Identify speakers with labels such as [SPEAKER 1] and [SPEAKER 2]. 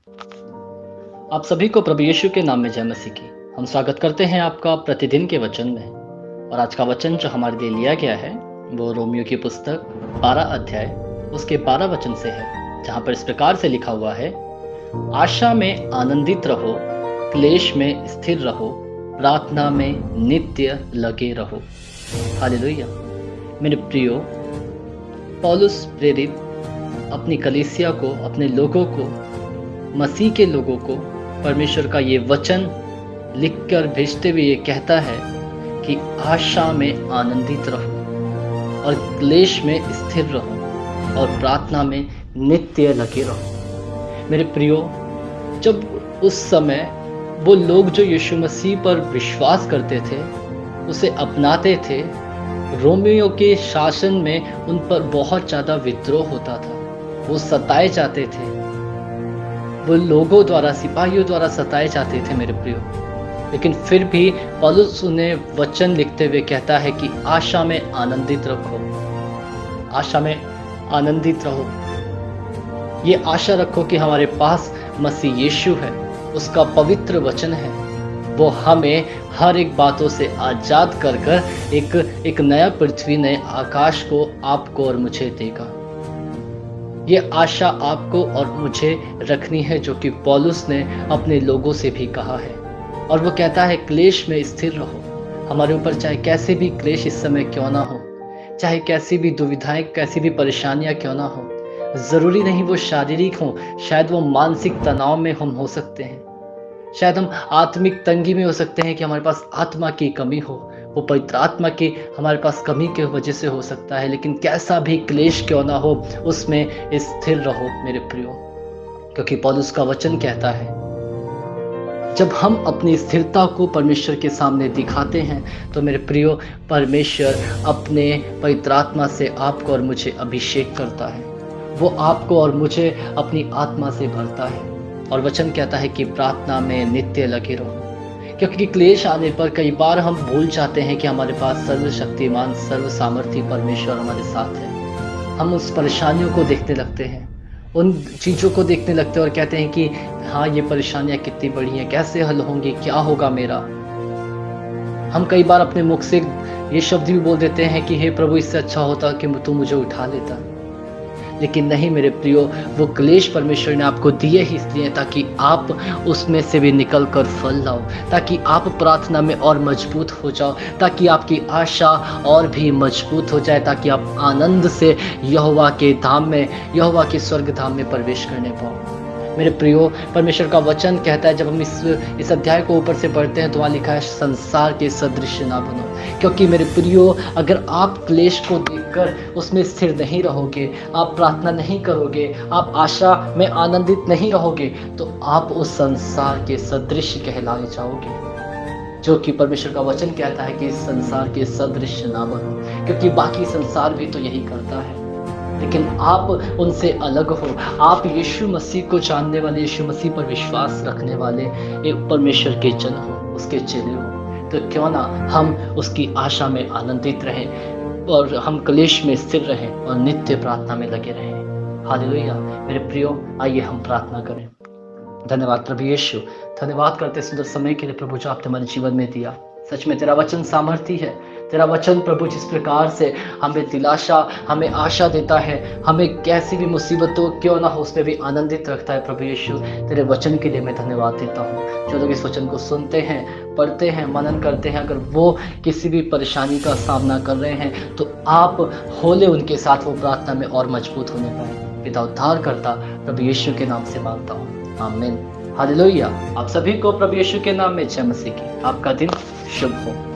[SPEAKER 1] आप सभी को प्रभु यीशु के नाम में जय मसीह की। हम स्वागत करते हैं आपका प्रतिदिन के वचन में। और आज का वचन जो हमारे लिए लिया गया है वो रोमियो की पुस्तक 12 अध्याय उसके 12 वचन से है, जहाँ पर इस प्रकार से लिखा हुआ है, आशा में आनंदित रहो, क्लेश में स्थिर रहो, प्रार्थना में नित्य लगे रहो। हालेलुया। मेरे प्रियो, पौलुस प्रेरित अपनी कलीसिया को, अपने लोगों को, मसीह के लोगों को परमेश्वर का ये वचन लिखकर भेजते हुए ये कहता है कि आशा में आनंदित रहो और क्लेश में स्थिर रहो और प्रार्थना में नित्य लगे रहो। मेरे प्रियो, जब उस समय वो लोग जो यीशु मसीह पर विश्वास करते थे, उसे अपनाते थे, रोमियो के शासन में उन पर बहुत ज़्यादा विद्रोह होता था। वो सताए जाते थे, वो लोगों द्वारा, सिपाहियों द्वारा सताए जाते थे मेरे प्रियो। लेकिन फिर भी पौलुस उन्हें वचन लिखते हुए कहता है कि आशा में आनंदित रखो, आशा में आनंदित रहो। ये आशा रखो कि हमारे पास मसीह यीशु है, उसका पवित्र वचन है, वो हमें हर एक बातों से आजाद कर कर एक नया पृथ्वी, नए आकाश को आपको और मुझे देगा। ये आशा आपको और मुझे रखनी है, जो कि पौलुस ने अपने लोगों से भी कहा है। और वो कहता है क्लेश में स्थिर रहो। हमारे ऊपर चाहे कैसे भी क्लेश इस समय क्यों ना हो, चाहे कैसी भी दुविधाएं, कैसी भी परेशानियां क्यों ना हो, ज़रूरी नहीं वो शारीरिक हो, शायद वो मानसिक तनाव में हम हो सकते हैं, शायद हम आत्मिक तंगी में हो सकते हैं कि हमारे पास आत्मा की कमी हो, वो पवित्र आत्मा की हमारे पास कमी के वजह से हो सकता है। लेकिन कैसा भी क्लेश क्यों ना हो, उसमें स्थिर रहो मेरे प्रियो, क्योंकि पौलुस का वचन कहता है, जब हम अपनी स्थिरता को परमेश्वर के सामने दिखाते हैं तो मेरे प्रियो, परमेश्वर अपने पवित्र आत्मा से आपको और मुझे अभिषेक करता है। वो आपको और मुझे अपनी आत्मा से भरता है। और वचन कहता है कि प्रार्थना में नित्य लगे रहो, क्योंकि क्लेश आने पर कई बार हम भूल जाते हैं कि हमारे पास सर्वशक्तिमान, सर्व सामर्थी परमेश्वर हमारे साथ है। हम उस परेशानियों को देखने लगते हैं, उन चीज़ों को देखने लगते हैं और कहते हैं कि हाँ, ये परेशानियाँ कितनी बड़ी हैं, कैसे हल होंगी, क्या होगा मेरा। हम कई बार अपने मुख से ये शब्द भी बोल देते हैं कि हे प्रभु, इससे अच्छा होता कि तू मुझे उठा लेता। लेकिन नहीं मेरे प्रियो, वो क्लेश परमेश्वर ने आपको दिए ही इसलिए ताकि आप उसमें से भी निकल कर फल लाओ, ताकि आप प्रार्थना में और मजबूत हो जाओ, ताकि आपकी आशा और भी मजबूत हो जाए, ताकि आप आनंद से यहोवा के धाम में, यहोवा के स्वर्ग धाम में प्रवेश करने पाओ। मेरे प्रियो, परमेश्वर का वचन कहता है, जब हम इस अध्याय को ऊपर से पढ़ते हैं तो वहाँ लिखा है, संसार के सदृश ना बनो। क्योंकि मेरे प्रियो, अगर आप क्लेश को देखकर उसमें स्थिर नहीं रहोगे, आप प्रार्थना नहीं करोगे, आप आशा में आनंदित नहीं रहोगे, तो आप उस संसार के सदृश कहलाए जाओगे, जो कि परमेश्वर का वचन कहता है कि इस संसार के सदृश ना बनो, क्योंकि बाकी संसार भी तो यही करता है। लेकिन आप उनसे अलग हो, आप यीशु मसीह को जानने वाले, यीशु मसीह पर विश्वास रखने वाले एक परमेश्वर के जन हो, उसके चेले हो। तो क्यों ना हम उसकी आशा में आनंदित रहें और हम क्लेश में स्थिर रहें और नित्य प्रार्थना में लगे रहें। हालेलुया। मेरे प्रियो, आइए हम प्रार्थना करें। धन्यवाद प्रभु यीशु, धन्यवाद करते सुंदर समय के लिए प्रभु, जो आपने हमारे जीवन में दिया। सच में तेरा वचन सामर्थी है। तेरा वचन प्रभु जिस प्रकार से हमें दिलासा, हमें आशा देता है, हमें कैसी भी मुसीबतों क्यों ना हो उसमें भी आनंदित रखता है। प्रभु यीशु, तेरे वचन के लिए मैं धन्यवाद देता हूँ। जो लोग इस वचन को सुनते हैं, पढ़ते हैं, मनन करते हैं, अगर वो किसी भी परेशानी का सामना कर रहे हैं तो आप होले उनके साथ वो प्रार्थना में और मजबूत होने पाए। पिता उद्धार करता प्रभु यीशु के नाम से मांगता हूँ, आमीन। हालेलुया। आप सभी को प्रभु यीशु के नाम में जय मसीह की। आपका दिन शुभ हो।